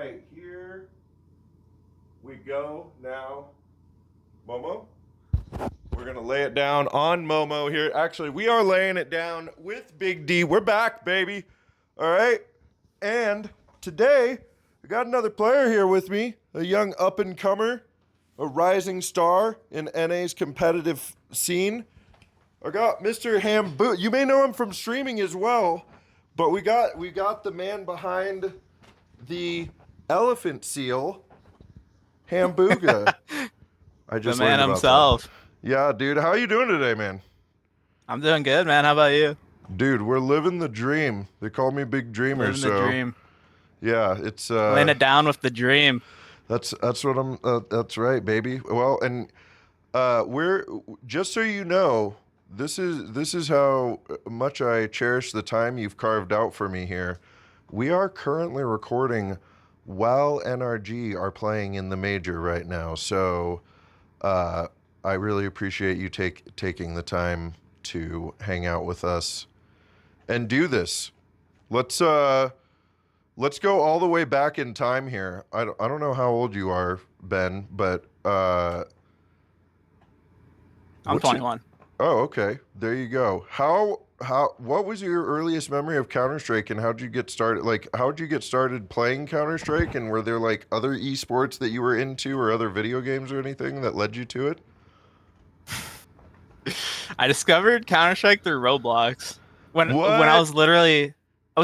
right, here we go now. Momo, we're going to lay it down on Momo here. Actually, we are laying it down with Big D. We're back, baby. All right. And today, we got another player here with me, a young up-and-comer, a rising star in NA's competitive scene. I got Mr. Hambooga. You may know him from streaming as well, but we got the man behind the elephant seal, Hambooga. I just The man learned about that. himself. Yeah, dude. How you doing today, man? I'm doing good, man. How about you? Dude, we're living the dream. They call me Big Dreamer, Living the so dream. yeah, it's Laying it down with the dream. that's what I'm that's right, baby. Well, and we're just so you know, this is how much I cherish the time you've carved out for me here. We are currently recording while NRG are playing in the major right now. So I really appreciate you taking the time to hang out with us and do this. Let's go all the way back in time here. I don't know how old you are, Ben, but I'm what's it? 21. Oh, okay. There you go. What was your earliest memory of Counter-Strike, and how'd you get started? Like, how'd you get started playing Counter-Strike, and were there like other esports that you were into or other video games or anything that led you to it? I discovered Counter-Strike through Roblox. When What? I was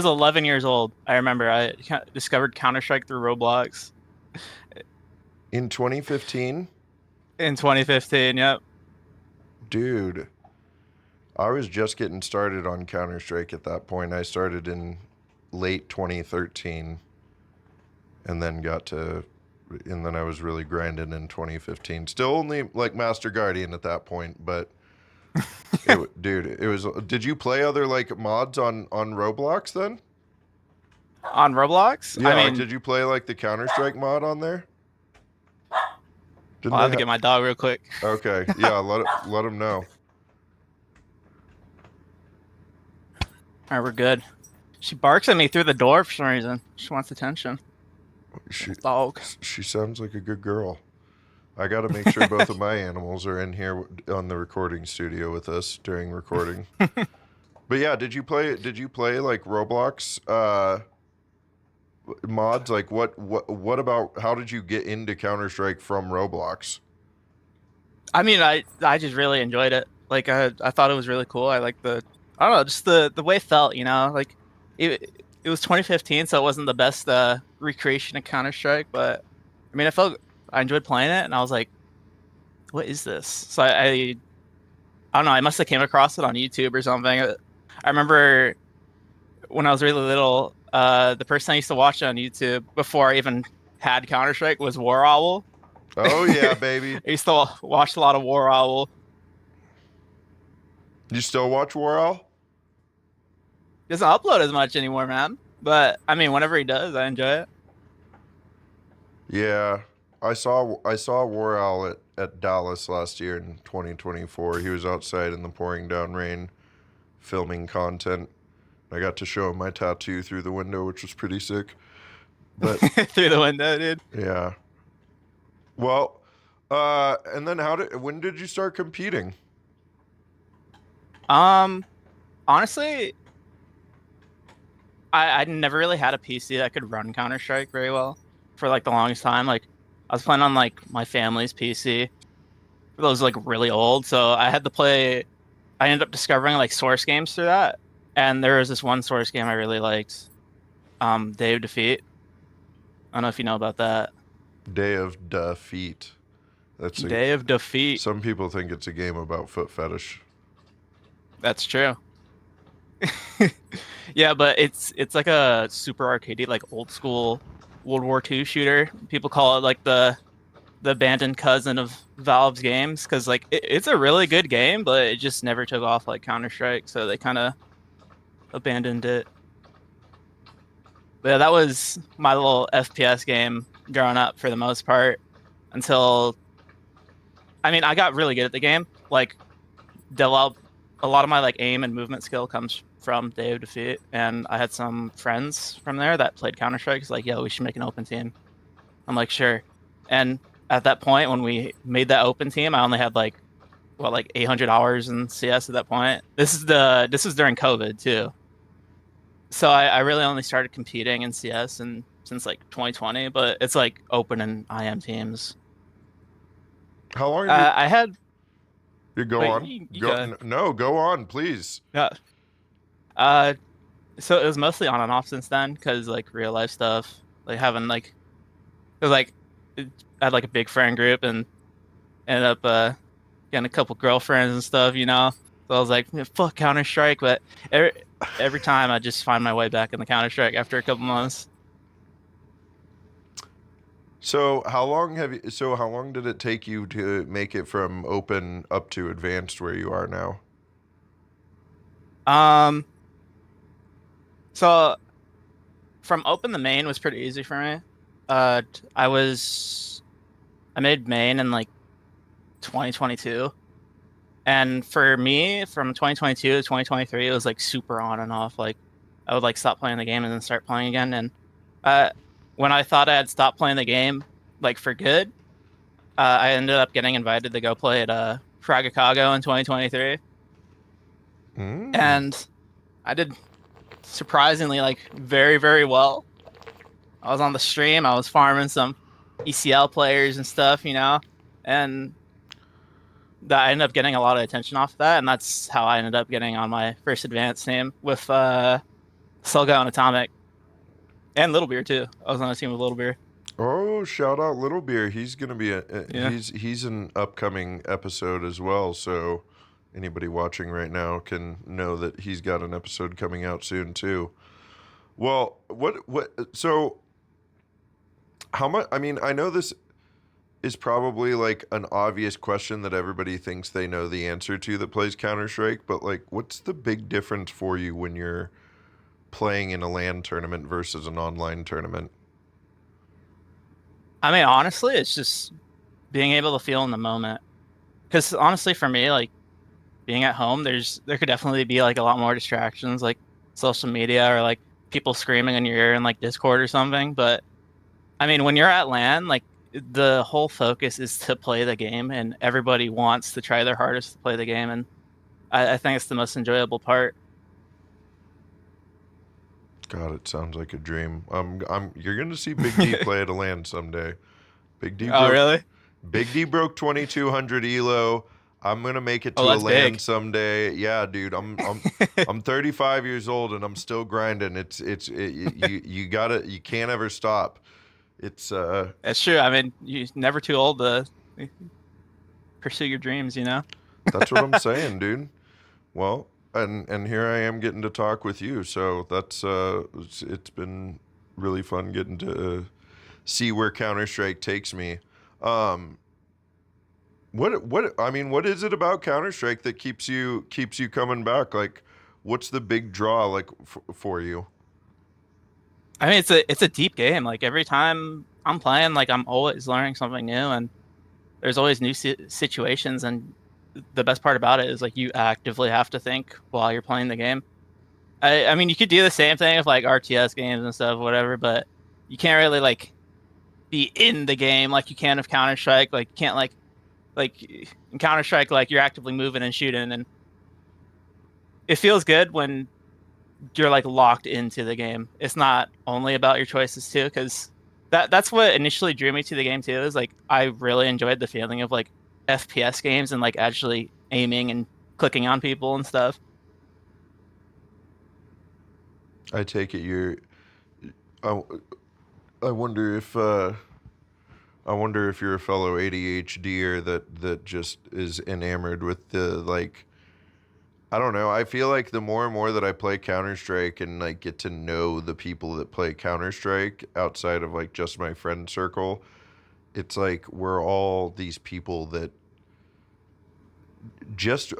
11 years old. I remember I discovered Counter-Strike through Roblox In 2015? in 2015. Yep. Dude, I was just getting started on Counter-Strike at that point. I started in late 2013 and then I was really grinding in 2015. Still only like Master Guardian at that point, but dude, it was. Did you play other like mods on Roblox then? On Roblox? Yeah, I like mean, did you play like the Counter-Strike mod on there? Didn't I'll they have to get my dog real quick. Okay, yeah, let them know. All right, we're good. She barks at me through the door for some reason. She wants attention. She Dog. she sounds like a good girl. I got to make sure both of my animals are in here on the recording studio with us during recording. But yeah, did you play like Roblox mods? Like what about how did you get into Counter-Strike from Roblox? I mean, I just really enjoyed it. Like I thought it was really cool. I like I don't know, just the way it felt, you know? Like it was 2015, so it wasn't the best recreation of Counter-Strike, but I mean, I enjoyed playing it and I was like, what is this? So I don't know, I must have came across it on YouTube or something. I remember when I was really little, the person I used to watch on YouTube before I even had Counter-Strike was War Owl. Oh yeah, I baby. used to watch a lot of War Owl. You still watch War Owl? Doesn't upload as much anymore, man. But I mean, whenever he does, I enjoy it. Yeah. I saw War Owl at Dallas last year in 2024. He was outside in the pouring down rain filming content. I got to show him my tattoo through the window, which was pretty sick. But Through the window, dude. yeah. Well, and then when did you start competing? Um, Honestly, I never really had a PC that could run Counter Strike very well for like the longest time. Like I was playing on like my family's PC. It was like really old, so I had to play. I ended up discovering like source games through that, and there was this one source game I really liked, Day of Defeat. I don't know if you know about that. Day of Defeat. That's a, Day of Defeat. some people think it's a game about foot fetish. That's true. Yeah, but it's like a super arcadey, like old school World War II shooter. People call it like the abandoned cousin of Valve's games because like it's a really good game, but it just never took off like Counter Strike, so they kind of abandoned it. But yeah, that was my little FPS game growing up for the most part until I mean I got really good at the game. Like develop a lot of my like aim and movement skill comes from Day of Defeat, and I had some friends from there that played Counter Strike. It's like, yo, we should make an open team. I'm like, sure. And at that point, when we made that open team, I only had like 800 hours in CS at that point. This is during COVID too. So I really only started competing in CS and since like 2020, but it's like open and IM teams. How long have you? I had You go wait, on. you Go go. no, go on, please. Yeah. Uh, so it was mostly on and off since then, because like real life stuff, like having like it was like I had like a big friend group and ended up getting a couple girlfriends and stuff, you know. So I was like, "Yeah, fuck Counter Strike," but every every time I just find my way back in the Counter Strike after a couple months. So how long have you? So how long did it take you to make it from open up to advanced where you are now? Um, so from open the main was pretty easy for me. I made main in like 2022. And for me, from 2022 to 2023, it was like super on and off. Like I would like stop playing the game and then start playing again. And uh, when I thought I had stopped playing the game like for good, I ended up getting invited to go play at Fragacago in 2023, Mm. and I did surprisingly like very very well. I was on the stream. I was farming some ECL players and stuff, you know, and that I ended up getting a lot of attention off of that, and that's how I ended up getting on my first advanced team with Selga and Atomic and Little Beer too. I was on a team with Little Beer. Oh, shout out Little Beer. He's gonna be Yeah. he's an upcoming episode as well. So anybody watching right now can know that he's got an episode coming out soon too. Well, what? So how much? I mean, I know this is probably like an obvious question that everybody thinks they know the answer to that plays Counter Strike, but like, what's the big difference for you when you're playing in a LAN tournament versus an online tournament? I mean, honestly, it's just being able to feel in the moment. Because honestly, for me, like being at home, there could definitely be like a lot more distractions, like social media or like people screaming in your ear in like Discord or something. But I mean, when you're at LAN, like the whole focus is to play the game, and everybody wants to try their hardest to play the game, and I think it's the most enjoyable part. God, it sounds like a dream. You're gonna see Big D play at a LAN someday. Big D Oh, broke, really? Big D broke 2200 elo. I'm gonna make it Oh, to a that's LAN big. someday. Yeah, dude. I'm 35 years old and I'm still grinding. You can't ever stop. It's That's true. I mean, you're never too old to pursue your dreams, you know? that's what I'm saying, dude. Well, and here I am getting to talk with you. So that's it's been really fun getting to see where Counter Strike takes me. Um, what I mean, what is it about Counter Strike that keeps you coming back? Like, what's the big draw like for you? I mean, it's a deep game. Like every time I'm playing, like I'm always learning something new, and there's always new situations. And the best part about it is like you actively have to think while you're playing the game. I mean, you could do the same thing with like RTS games and stuff, whatever, but you can't really like be in the game like you can with Counter Strike. Like you can't like in Counter Strike, like you're actively moving and shooting, and it feels good when you're like locked into the game. It's not only about your choices too, because that's what initially drew me to the game too. Is like I really enjoyed the feeling of like FPS games and like actually aiming and clicking on people and stuff. I take it you're. I, I wonder if you're a fellow ADHDer that just is enamored with the like. I don't know. I feel like the more and more that I play Counter Strike and like get to know the people that play Counter Strike outside of like just my friend circle, it's like we're all these people that just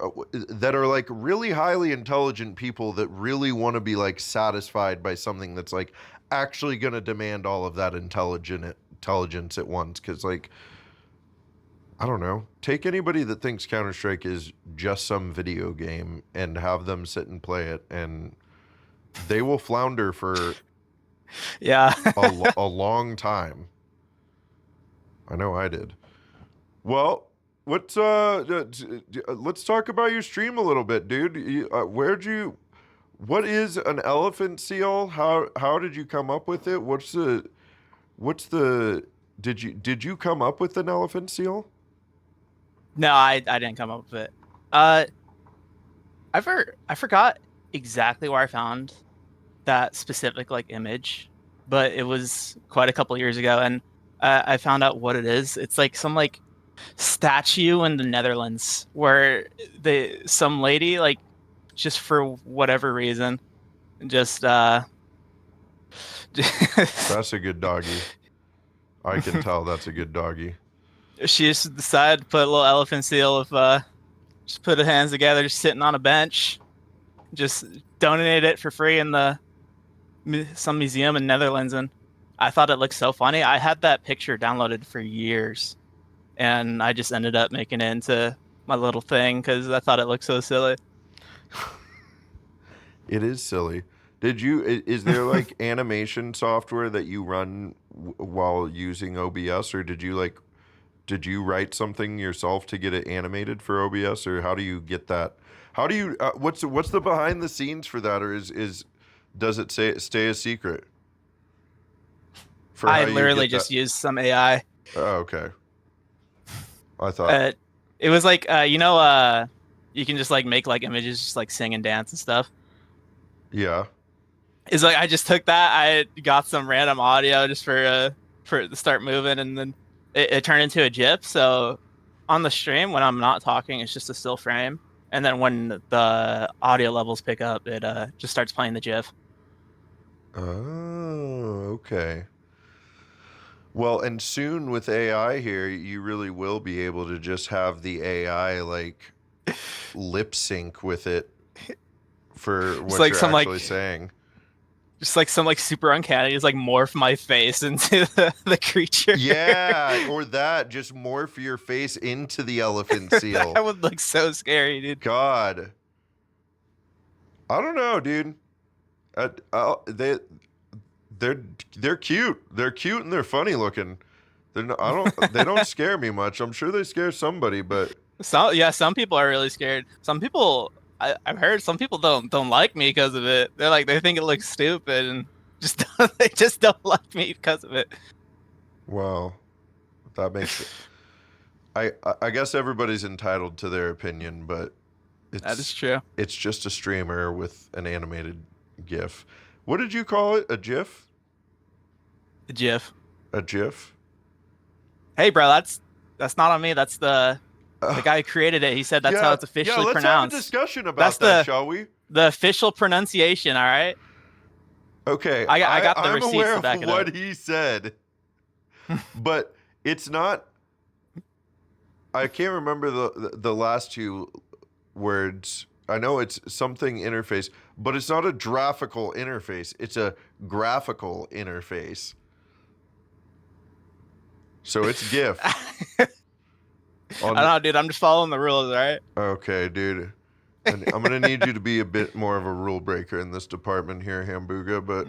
that are like really highly intelligent people that really want to be like satisfied by something that's like actually going to demand all of that intelligence at once, cuz like I don't know. Take anybody that thinks Counter Strike is just some video game and have them sit and play it, and they will flounder for Yeah. a long time. I know I did. Well, let's talk about your stream a little bit, dude. What is an elephant seal? How did you come up with it? What's the did you come up with an elephant seal? No, I didn't come up with it. Uh, I forgot exactly where I found that specific like image, but it was quite a couple years ago, and I found out what it is. It's like some like statue in the Netherlands where some lady like just for whatever reason just That's a good doggy. I can tell that's a good doggy. she just decided to put a little elephant seal of just put her hands together, just sitting on a bench, just donated it for free in the some museum in Netherlands, and I thought it looked so funny. I had that picture downloaded for years, and I just ended up making it into my little thing because I thought it looked so silly. It is silly. Is there like animation software that you run while using OBS, or did you write something yourself to get it animated for OBS, or how do you get that? How do you what's the behind the scenes for that, or is does it stay a secret? For I how you literally get just that? used some AI. Oh, okay. I thought, It was like you can just like make like images, just like sing and dance and stuff. yeah. It's like I just took that, I got some random audio just for it to start moving, and then it turned into a GIF. So on the stream, when I'm not talking, it's just a still frame, and then when the audio levels pick up, it just starts playing the GIF. Oh, okay. Well, and soon with AI here, you really will be able to just have the AI like lip sync with it for It's what like you're some like actually saying. just like some like super uncanny, just like morph my face into the creature. Yeah, or that, just morph your face into the elephant seal. That would look so scary, dude. God, I don't know, dude. They they're they're cute. They're cute and they're funny looking. They don't scare me much. I'm sure they scare somebody, but Some people are really scared. Some people I've heard some people don't like me because of it. They're like they think it looks stupid and just they just don't like me because of it. wow, that makes it. I guess everybody's entitled to their opinion, but That is it's true. it's just a streamer with an animated GIF. What did you call it? A GIF? The GIF. A GIF? Hey, bro, that's not on me. That's the guy who created it. He said that's how Yeah, it's yeah. officially Let's have a pronounced. discussion about That's that, shall we? the official pronunciation. All right. Okay, I got the I'm receipts aware to of back it what up. he said, but it's not. I can't remember the last two words. I know it's something interface, but it's not a graphical interface. It's a graphical interface. So it's GIF. I don't know, dude. I'm just following the rules. All right. Okay, dude. And I'm gonna need you to be a bit more of a rule breaker in this department here, Hambooga. But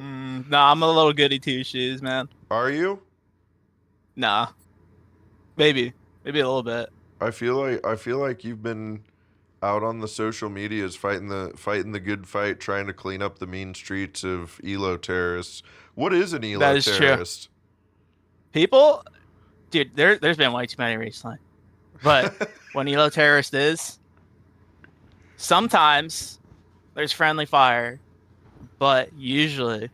Nah, I'm a little goody two shoes, man. are you? Nah, maybe a little bit. I feel like you've been out on the social medias fighting the good fight, trying to clean up the mean streets of Elo terrorists. What is an That Elo is true. terrorist? People, dude, there's been way too many recently. But when Elo terrorist is, sometimes there's friendly fire, but usually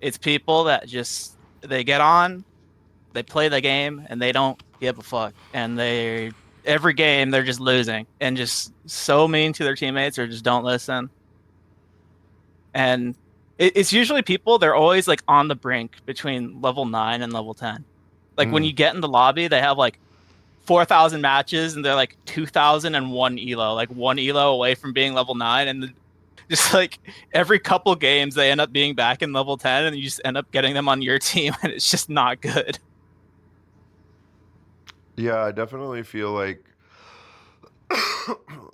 it's people that just they get on, they play the game, and they don't give a fuck. And they every game they're just losing and just so mean to their teammates or just don't listen. And it's usually people they're always like on the brink between level 9 and level 10. Like when you get in the lobby, they have like 4,000 matches and they're like 2,001 elo, like one elo away from being level 9, and just like every couple games they end up being back in level 10 and you just end up getting them on your team and it's just not good. Yeah, I definitely feel like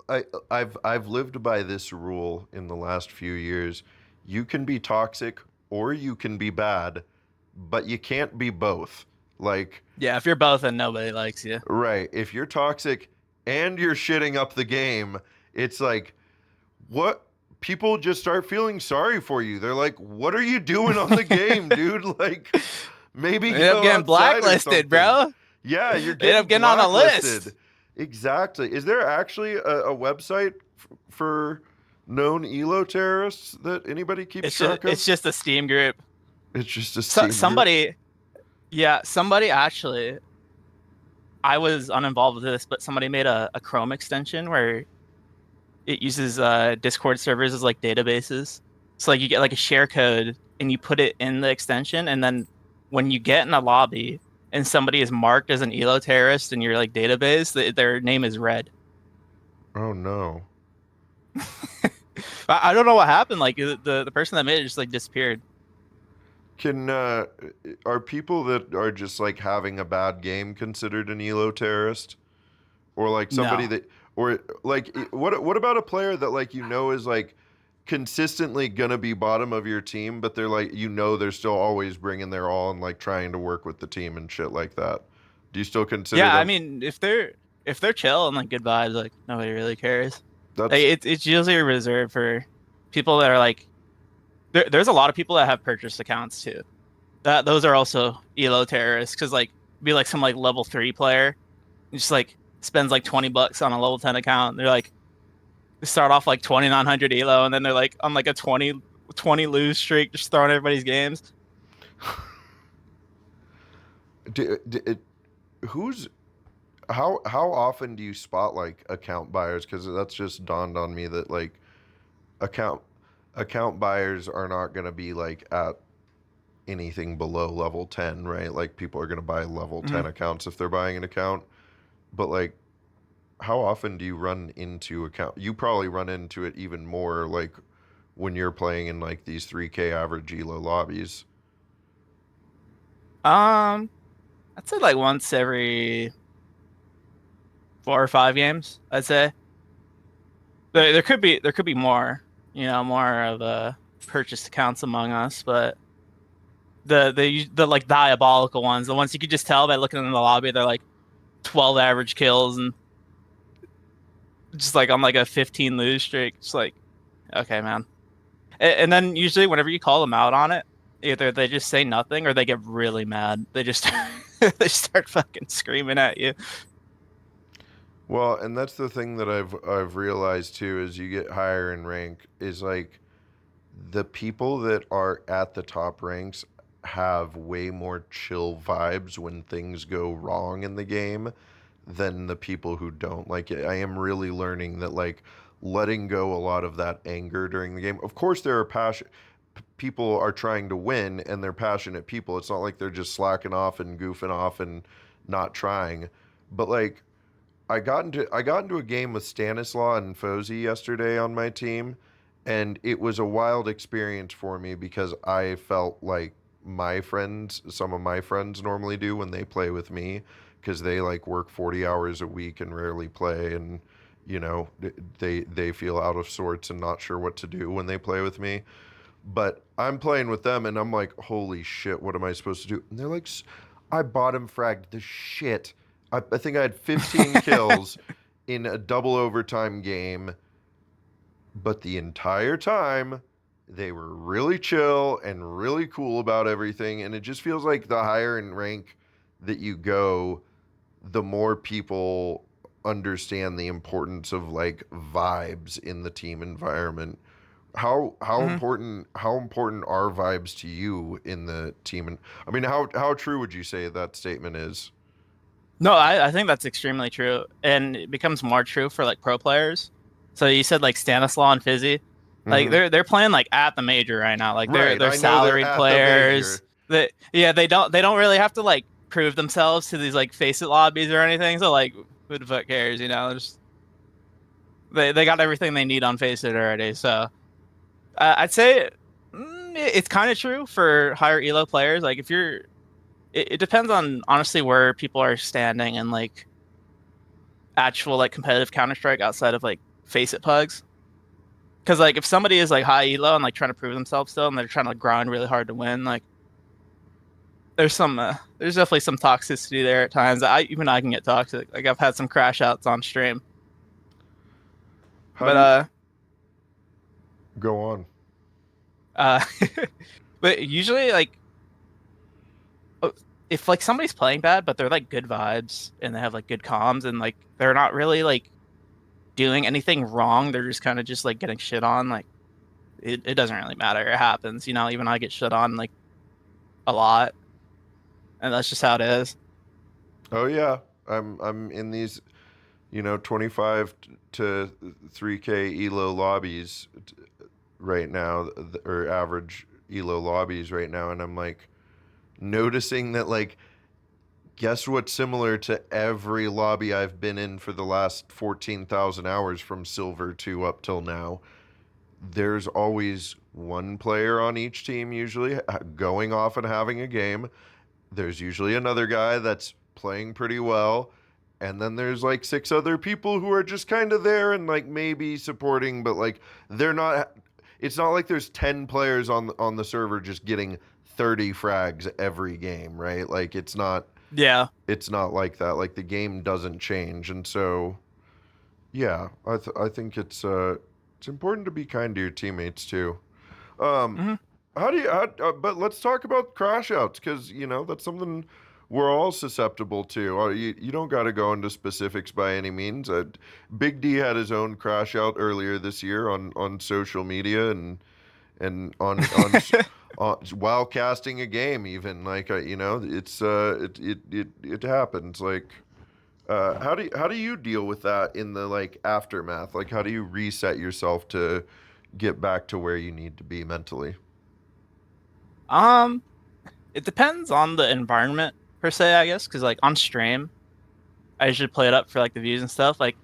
I've lived by this rule in the last few years. You can be toxic or you can be bad, but you can't be both. Like, Yeah, if you're both and nobody likes you. right, if you're toxic and you're shitting up the game, it's like what people just start feeling sorry for you. They're like, "What are you doing on the game, dude?" Like maybe They end up go getting outside or blacklisted, something. bro. Yeah, you're They end getting up getting on a blacklisted. list. Exactly. Is there actually a website for known ELO terrorists that anybody keeps track of? It's just a Steam group. It's just a So Steam group. somebody, yeah, somebody actually. I was uninvolved with this, but somebody made a Chrome extension where it uses Discord servers as like databases. So like you get like a share code and you put it in the extension, and then when you get in a lobby and somebody is marked as an elo terrorist in your like database, their name is red. Oh no. I don't know what happened. Like the person that made it just like disappeared. Can are people that are just like having a bad game considered an ELO terrorist? Or like somebody No. that or like what about a player that like is like consistently gonna be bottom of your team, but they're like they're still always bringing their all and like trying to work with the team and shit like that. Do you still consider Yeah, I them? mean if they're chill and like good vibes, like nobody really cares. Like That's it's usually reserved for people that are like there's a lot of people that have purchased accounts too. That those are also elo terrorists because like be like some like level 3 player and just like spends like $20 on a level 10 account. They're like they start off like 2900 elo and then they're like on like a 20 lose streak, just throwing everybody's games. do, who's how often do you spot like account buyers? Because that's just dawned on me that like account account buyers are not going to be like at anything below level 10, right? Like people are going to buy level 10 Mhm. accounts if they're buying an account. But like how often do you run into account? You probably run into it even more like when you're playing in like these 3K average elo lobbies. Um, I'd say like once every 4 or 5 games. I'd say there could be more, more of purchased accounts among us, but the like diabolical ones, the ones you could just tell by looking in the lobby, they're like 12 average kills and just like on like a 15 lose streak. It's like, okay, man. And then usually whenever you call them out on it, either they just say nothing or they get really mad. They just they start fucking screaming at you. Well, and that's the thing that I've realized too as you get higher in rank is like the people that are at the top ranks have way more chill vibes when things go wrong in the game than the people who don't. Like I am really learning that like letting go a lot of that anger during the game. Of course there are people are trying to win and they're passionate people. It's not like they're just slacking off and goofing off and not trying. But like I got into a game with Stanislaw and Fozy yesterday on my team, and it was a wild experience for me because I felt like some of my friends normally do when they play with me, because they like work 40 hours a week and rarely play, and they feel out of sorts and not sure what to do when they play with me. But I'm playing with them and I'm like, holy shit, what am I supposed to do? And they're like, I bottom fragged the shit. I think I had 15 kills in a double overtime game, but the entire time they were really chill and really cool about everything. And it just feels like the higher in rank that you go, the more people understand the importance of like vibes in the team environment. Mhm. How important are vibes to you in the team? And I mean, how true would you say that statement is? No, I think that's extremely true, and it becomes more true for like pro players. So you said like Stanislaw and Fizzy, like Hmm. they're playing like at the major right now. Like they're Right. they're I know they're salaried at the players. major. That yeah, they don't really have to like prove themselves to these like face it lobbies or anything. So like who the fuck cares, Just they got everything they need on face it already. So I'd say it's kind of true for higher elo players. Like if you're it depends on honestly where people are standing and like actual like competitive Counter Strike outside of like face it pugs. Because like if somebody is like high elo and like trying to prove themselves still and they're trying to grind really hard to win, like there's definitely some toxicity there at times. I can get toxic. Like I've had some crash outs on stream. How But do you go on? uh but usually like uh, if like somebody's playing bad but they're like good vibes and they have like good comms and like they're not really like doing anything wrong, they're just kind of just like getting shit on, like it doesn't really matter. It happens, you know, even I get shit on like a lot and that's just how it is. Oh yeah, I'm in these 25 to 3K elo lobbies right now, or average elo lobbies right now, and I'm like noticing that, like, guess what's similar to every lobby I've been in for the last 14,000 hours from silver to up till now. There's always one player on each team usually going off and having a game. There's usually another guy that's playing pretty well, and then there's like six other people who are just kind of there and like maybe supporting, but like they're not. It's not like there's 10 players on the server just getting 30 frags every game, right? Like Yeah. it's not like that. Like the game doesn't change, and so yeah, I think it's important to be kind to your teammates too. Um, Hmm. but let's talk about crash outs, because that's something we're all susceptible to. You don't got to go into specifics by any means. Big D had his own crash out earlier this year on social media, and while casting a game, even like it happens. Like, how do you deal with that in the like aftermath? Like, how do you reset yourself to get back to where you need to be mentally? um it depends on the environment per se, I guess, because like on stream I usually play it up for like the views and stuff. Like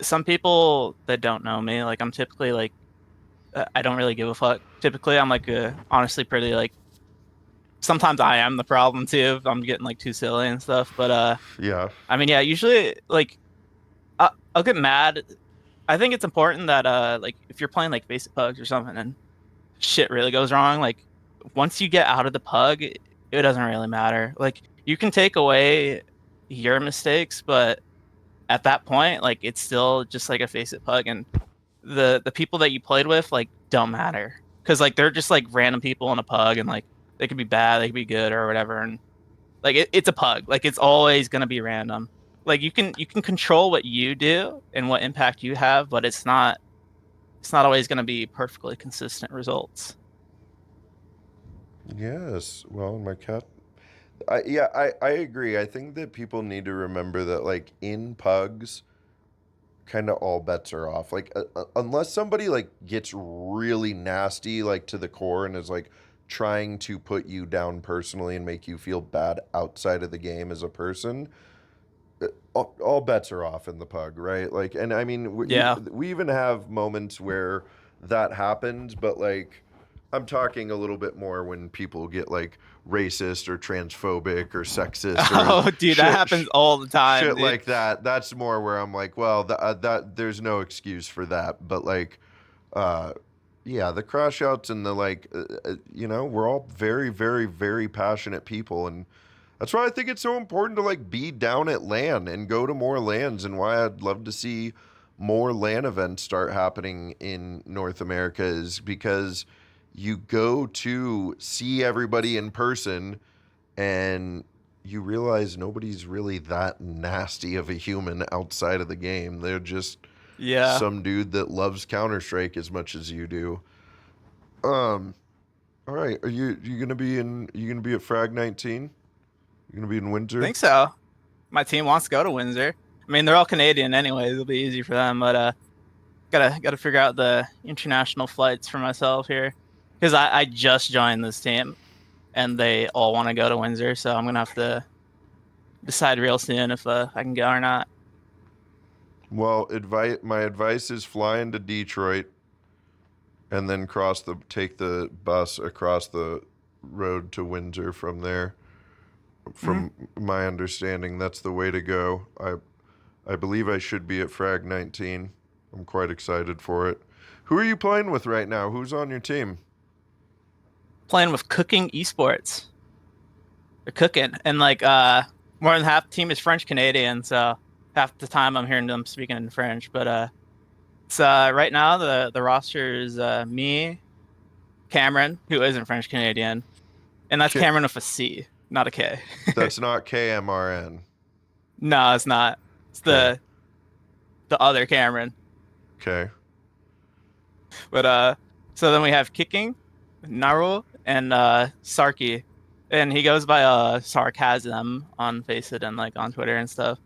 some people that don't know me, like I'm typically like I don't really give a fuck. Typically, I'm like honestly pretty like sometimes I am the problem too if I'm getting like too silly and stuff. But Yeah. I mean, yeah, usually like I'll get mad. I think it's important that like if you're playing like basic pugs or something and shit really goes wrong, like once you get out of the pug, it doesn't really matter. Like you can take away your mistakes, but at that point, like it's still just like a face it pug, and the people that you played with like don't matter because like they're just like random people in a pug, and like they could be bad, they could be good or whatever, and like it's a pug, like it's always gonna be random. Like you can control what you do and what impact you have, but it's not always gonna be perfectly consistent results. Yes. Well, my cat. I agree. I think that people need to remember that, like, in pugs, kind of all bets are off. Like, unless somebody like gets really nasty, like to the core, and is like trying to put you down personally and make you feel bad outside of the game as a person, all bets are off in the pug, right? Like, and I mean, Yeah. we even have moments where that happens, but like, I'm talking a little bit more when people get like racist or transphobic or sexist or Oh, dude, that happens all the time, shit dude. like that. That's more where I'm like, well, that there's no excuse for that. But like, uh, yeah, the crash outs and the like, we're all very, very, very passionate people, and that's why I think it's so important to like be down at LAN and go to more LANs, and why I'd love to see more LAN events start happening in North America is because you go to see everybody in person, and you realize nobody's really that nasty of a human outside of the game. They're just Yeah. some dude that loves Counter Strike as much as you do. Um, all right, are you gonna be in? You gonna be at Frag 19? You gonna be in I Windsor? think so. My team wants to go to Windsor. I mean, they're all Canadian anyway. It'll be easy for them, but gotta figure out the international flights for myself here because I just joined this team and they all want to go to Windsor, so I'm gonna have to decide real soon if I can go or not. Well, my advice is fly into Detroit and then take the bus across the road to Windsor from there. From my understanding, that's the way to go. I believe I should be at Frag 19. I'm quite excited for it. Who are you playing with right now? Who's on your team? Playing with Cooking Esports. They're cooking, and like more than half the team is French Canadian, so half the time I'm hearing them speaking in French. But it's right now the roster is me, Cameron, who isn't French Canadian, and that's K- Cameron with a C, not a K. that's not KMRN. No, it's not. It's Okay. the other Cameron. Okay. But so then we have Kicking, Naru, and Sarky. And he goes by Sarcasm on Faceit and like on Twitter and stuff.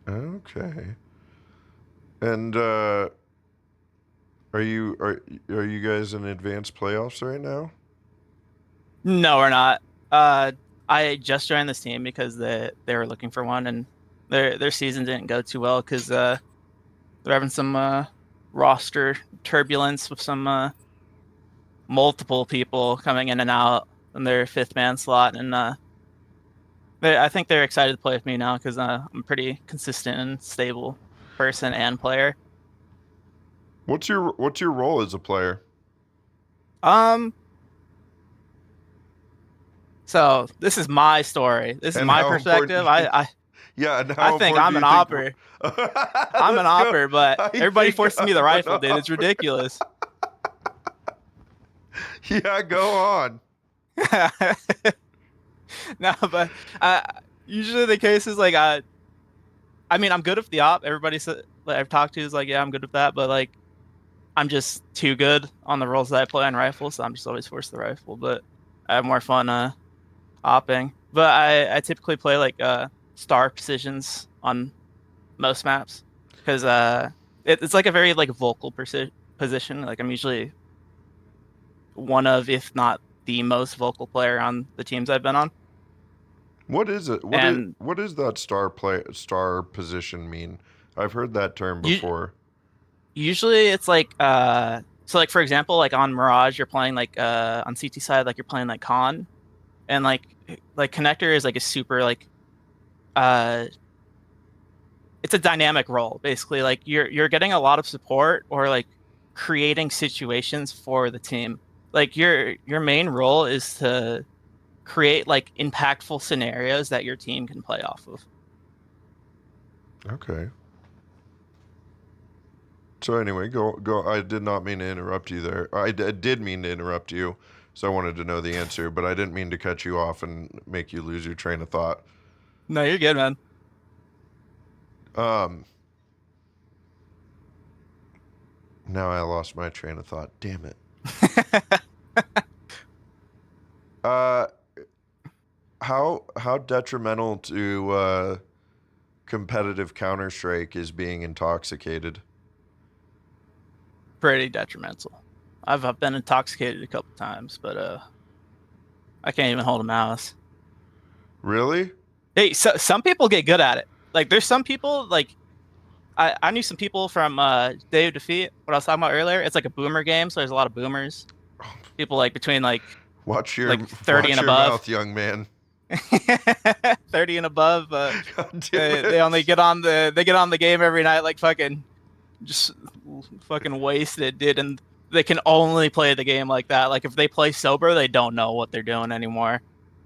Okay. And are you guys in advanced playoffs right now? No, we're not. I just joined this team because they were looking for one, and their season didn't go too well because they're having some roster turbulence with some multiple people coming in and out in their fifth man slot, and I think they're excited to play with me now because I'm a pretty consistent and stable person and player. What's your role as a player? Um, so this is my story. This is And my how important perspective. do you think? I Yeah, and I how think important I'm do an you think? opper. I'm an Let's go. opper, but I everybody think forces me the I'm an rifle, dude. It's opper. ridiculous. Yeah, go on. No, but usually the case is like I mean I'm good with the op. Everybody said like I've talked to is like yeah I'm good with that, but like I'm just too good on the roles that I play on rifle, so I'm just always forced the rifle. But I have more fun opping. But I typically play like star positions on most maps because it's like a very like vocal position. Like I'm usually one of, if not the most vocal player on the teams I've been on. What is it? And What is that star position mean? I've heard that term you before. usually it's like so like for example like on Mirage you're playing like on CT side like you're playing like Con and like connector is like a super like uh it's a dynamic role basically like you're getting a lot of support or like creating situations for the team. Like your main role is to create like impactful scenarios that your team can play off of. Okay. So anyway, go. I did not mean to interrupt you there. I did mean to interrupt you, so I wanted to know the answer, but I didn't mean to cut you off and make you lose your train of thought. No, you're good, man. Um, Now I lost my train of thought. Damn it. Uh, how detrimental to competitive Counter Strike is being intoxicated? Pretty detrimental. I've been intoxicated a couple times, but I can't even hold a mouse. Really? Hey, so some people get good at it. Like there's some people like I knew some people from Day of Defeat, what I was talking about earlier. It's like a boomer game, so there's a lot of boomers. People like between Watch your like 30 and above. mouth, young man. 30 and above, God damn they only it. get on the game every night like fucking just fucking wasted, dude, and they can only play the game like that. Like if they play sober, they don't know what they're doing anymore.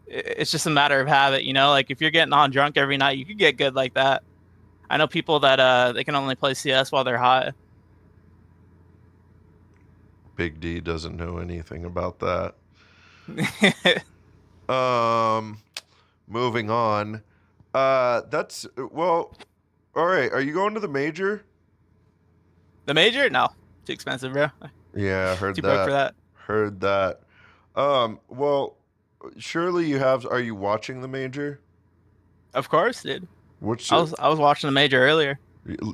It's just a matter of habit, you know? Like if you're getting on drunk every night, you could get good like that. I know people that they can only play CS while they're high. Big D doesn't know anything about that. Um, Moving on. That's well. All right. Are you going to the major? The major? No. Too expensive, bro. Yeah, I heard Too broke for that. that. Heard that. Well, surely you have. Are you watching the major? Of course, dude. What's I was watching the major earlier.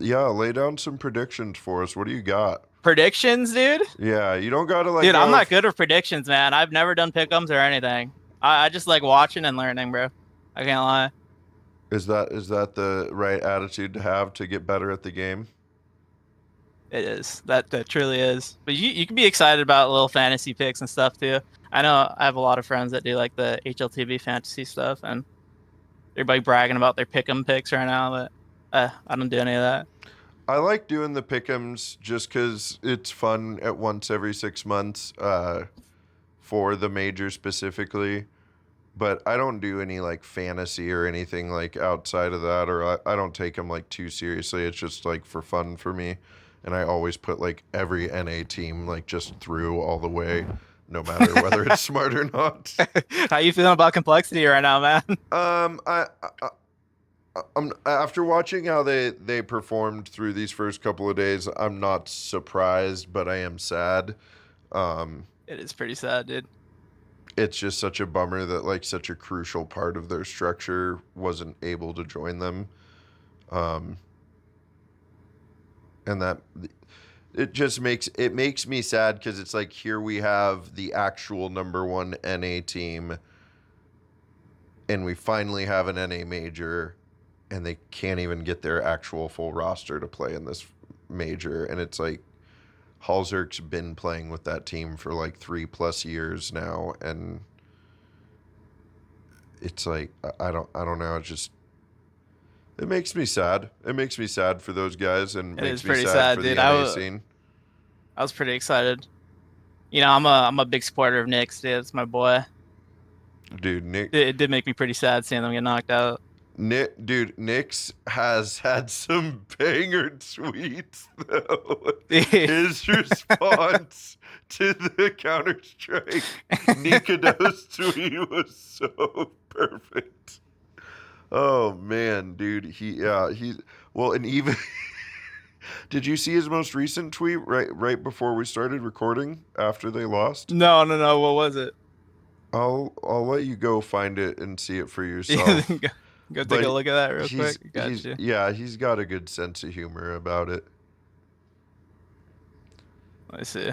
Yeah, lay down some predictions for us. What do you got? Predictions, dude? Yeah, you don't gotta like Dude, I'm go. not good with predictions, man. I've never done pick'ems or anything. I just like watching and learning, bro. I can't lie. Is that the right attitude to have to get better at the game? It is. That truly is. But you can be excited about little fantasy picks and stuff too. I know I have a lot of friends that do like the HLTV fantasy stuff, and Everybody bragging about their pick'em picks right now, but I don't do any of that. I like doing the pick'ems just because it's fun at once every 6 months for the major specifically. But I don't do any like fantasy or anything like outside of that, or I don't take them like too seriously. It's just like for fun for me. And I always put like every NA team like just through all the way, no matter whether it's smart or not. How you feeling about complexity right now, man? Um, I, after watching how they performed through these first couple of days, I'm not surprised, but I am sad. Um, It is pretty sad, dude. it's just such a bummer that like such a crucial part of their structure wasn't able to join them. Um, and that it makes me sad because it's like here we have the actual number one NA team, and we finally have an NA major, and they can't even get their actual full roster to play in this major. And it's like Halzerk's been playing with that team for like 3+ years now, and it's like I don't know. It's just it makes me sad. It makes me sad for those guys, and It is makes me pretty sad sad, for the dude. NA scene. I was pretty excited. You know, I'm a big supporter of Knicks, dude. It's my boy. Dude, It did make me pretty sad seeing them get knocked out. Nix has had some banger tweets though. Dude. His response to the Counter Strike Nikados tweet was so perfect. Oh man, dude, he well, and even did you see his most recent tweet right before we started recording after they lost? No, no, no. What was it? I'll let you go find it and see it for Yeah, yourself. go take a But look at that real quick. Gotcha. he's got a good sense of humor about it. Let me see.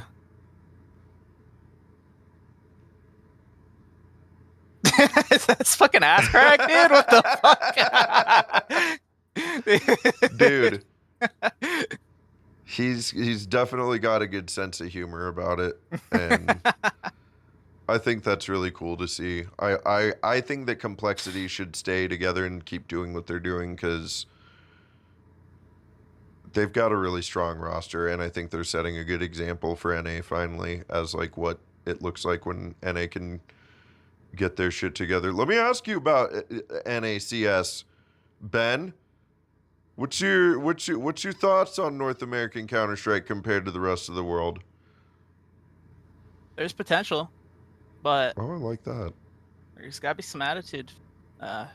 That's fucking ass crack, dude. What the fuck? Dude, he's definitely got a good sense of humor about it, and I think that's really cool to see. I think that Complexity should stay together and keep doing what they're doing because they've got a really strong roster, and I think they're setting a good example for NA finally as like what it looks like when NA can get their shit together. Let me ask you about NACS, Ben. What's your thoughts on North American Counter Strike compared to the rest of the world? There's potential, but Oh, I like that. there's got to be some attitude uh,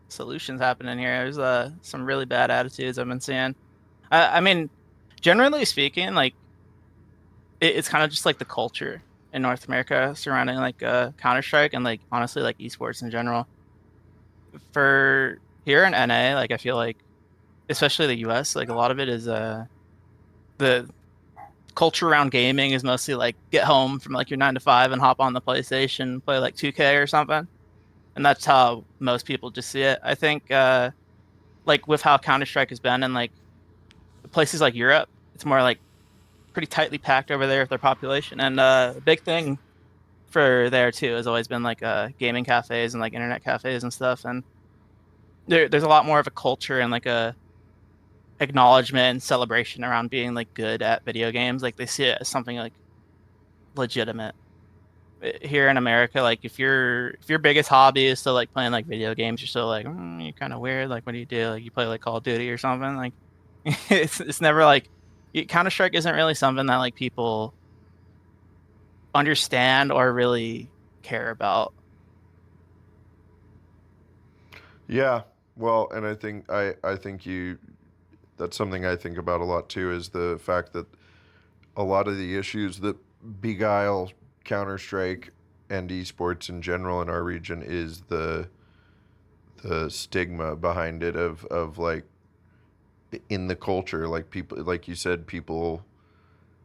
solutions happening here. There's some really bad attitudes I've been seeing. I mean, generally speaking, like it's kind of just like the culture in North America surrounding like Counter Strike and like honestly like esports in general. For here in NA, like I feel like, especially the US, like a lot of it is the culture around gaming is mostly like get home from like your 9 to 5 and hop on the PlayStation, play like 2K or something, and that's how most people just see it. I think like with how Counter Strike has been in like places like Europe, it's more like pretty tightly packed over there with their population. And a big thing for there too has always been like gaming cafes and like internet cafes and stuff. And there's a lot more of a culture and like a acknowledgement and celebration around being like good at video games. Like they see it as something like legitimate. Here in America, like if your biggest hobby is still like playing like video games, you're still like you're kind of weird. Like what do you do? Like you play like Call of Duty or something. Like it's never like Counter Strike isn't really something that like people understand or really care about. Yeah, well, and I think you that's something I think about a lot too is the fact that a lot of the issues that beguile Counter Strike and esports in general in our region is the stigma behind it of like in the culture, like people, like you said, people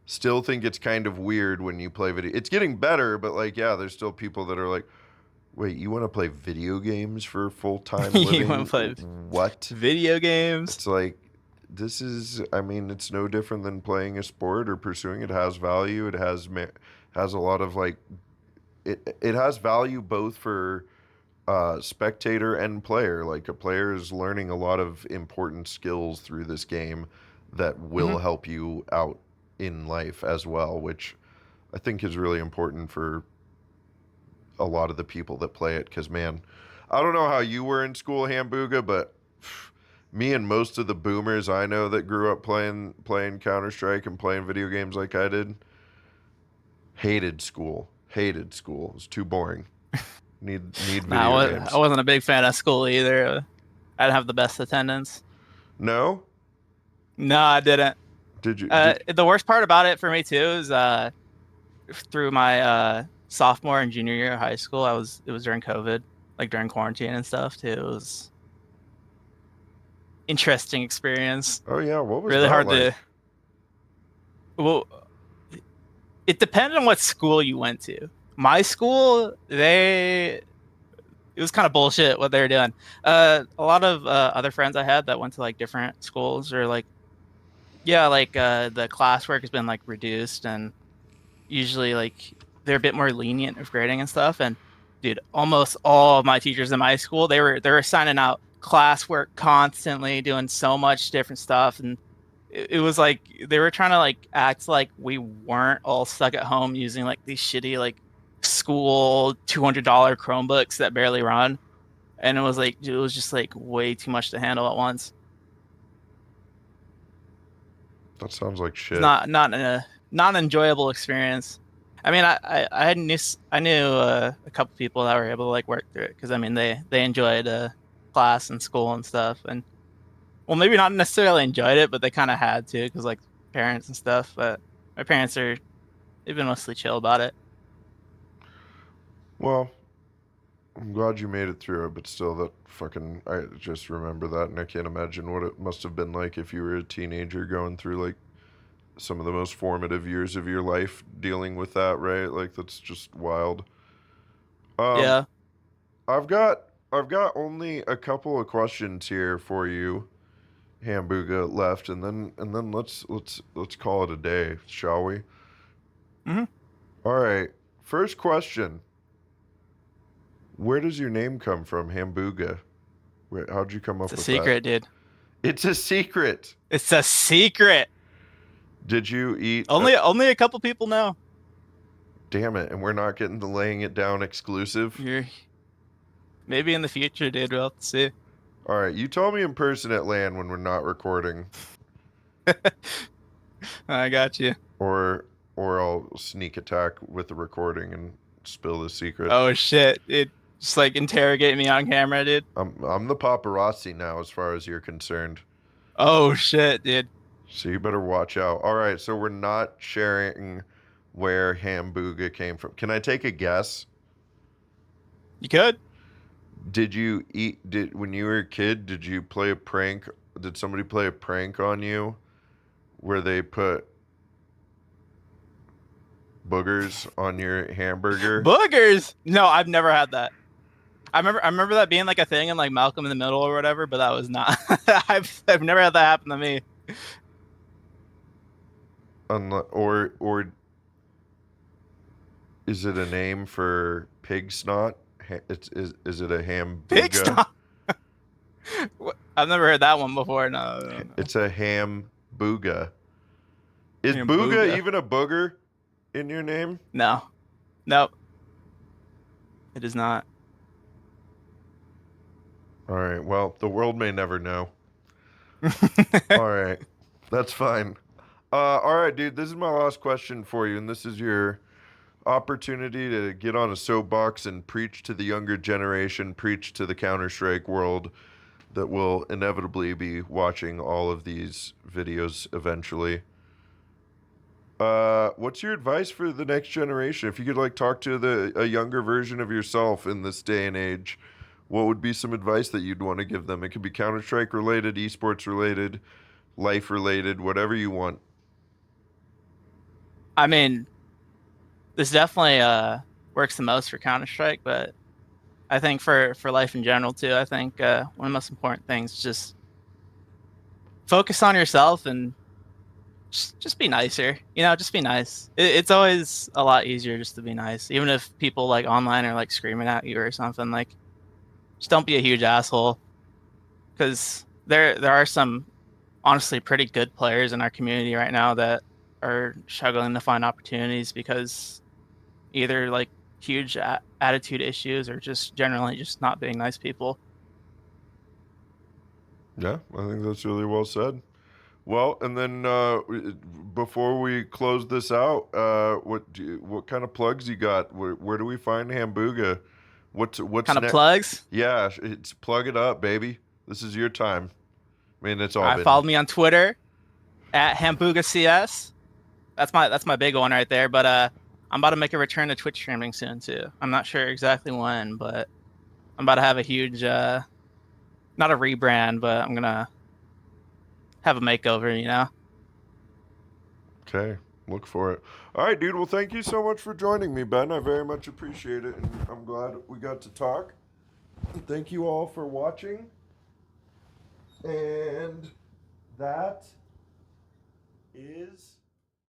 still think it's kind of weird when you play video. It's getting better, but like yeah, there's still people that are like, wait, you want to play video games for full time You want living? to play What? video games? It's like this is. I mean, it's no different than playing a sport or pursuing it. Has value. It has a lot of like. It has value both for spectator and player. Like a player is learning a lot of important skills through this game that Hmm. will help you out in life as well, which I think is really important for a lot of the people that play it. Because man, I don't know how you were in school, Hambooga, but me and most of the boomers I know that grew up playing Counter Strike and playing video games like I did hated school. Hated school. It was too boring. Need No, video I games. wasn't a big fan of school either. I didn't have the best attendance. No? No, I didn't. Did you did The worst part about it for me too is through my sophomore and junior year of high school, it was during COVID, like during quarantine and stuff too. It was interesting experience. Oh yeah, what was Really that hard to. like? Well, it depended on what school you went to. My school, it was kind of bullshit what they were doing. A lot of other friends I had that went to like different schools or like yeah, like the classwork has been like reduced and usually like they're a bit more lenient with grading and stuff. And dude, almost all of my teachers in my school, they were signing out classwork constantly, doing so much different stuff, and it was like they were trying to like act like we weren't all stuck at home using like these shitty like school $200 Chromebooks that barely run. And it was just like way too much to handle at once. That sounds like It's shit. not an enjoyable experience. I mean, I knew a couple people that were able to like work through it because I mean they enjoyed class and school and stuff, and well maybe not necessarily enjoyed it, but they kind of had to because like parents and stuff. But my parents are they've been mostly chill about it. Well, I'm glad you made it through it, but still, that fucking. I just remember that, and I can't imagine what it must have been like if you were a teenager going through, like, some of the most formative years of your life dealing with that, right? Like, that's just wild. Um, Yeah, I've got only a couple of questions here for you, Hambooga, left, and then let's call it a day, shall we? hmm All right. First question. Where does your name come from, Hambooga? How'd you come it's up a with that? secret, dude. It's a secret. It's a secret. Did you eat Only a couple people know. damn it, and we're not getting the laying it down exclusive? You're maybe in the future, dude. We'll have to see. All right, you tell me in person at LAN when we're not recording, I got you. or I'll sneak attack with the recording and spill the secret. Oh shit! It just like interrogate me on camera, dude. I'm the paparazzi now as far as you're concerned. Oh shit, dude. So you better watch out. All right, so we're not sharing where Hambooga came from. Can I take a guess? You could. Did you eat did when you were a kid, did you play a prank? Did somebody play a prank on you where they put boogers on your hamburger? Boogers? No, I've never had that. I remember that being like a thing in like Malcolm in the Middle or whatever, but that was not. I've never had that happen to me. Or is it a name for pig snot? Is it a Pig hambooga? stop. I've never heard that one before. No, no, no. It's a hambooga. Is booga Hambooga. even a booger in your name? No, nope. It is not. All right. Well, the world may never know. All right. That's fine. All right, dude. This is my last question for you, and this is your opportunity to get on a soapbox and preach to the younger generation, preach to the Counter Strike world that will inevitably be watching all of these videos eventually. What's your advice for the next generation? If you could like talk to a younger version of yourself in this day and age, what would be some advice that you'd want to give them? It could be Counter Strike related, esports related, life related, whatever you want. I mean, this definitely works the most for Counter Strike, but I think for life in general too. I think one of the most important things is just focus on yourself and just be nicer. You know, just be nice. It's always a lot easier just to be nice, even if people like online are like screaming at you or something. Like just don't be a huge asshole. Because there are some honestly pretty good players in our community right now that are struggling to find opportunities because either like huge attitude issues or just generally just not being nice people. Yeah, I think that's really well said. Well, and then before we close this out, what kind of plugs you got? Where do we find Hambooga? What's Kind of next? plugs. Yeah, it's plug it up, baby. This is your time. I mean, it's All all right, been. follow me on Twitter at Hambooga CS. That's my big one right there. But I'm about to make a return to Twitch streaming soon too. I'm not sure exactly when, but I'm about to have a huge not a rebrand, but I'm gonna have a makeover, you know. Okay, look for it. All right, dude. Well, thank you so much for joining me, Ben. I very much appreciate it, and I'm glad we got to talk. Thank you all for watching, and that is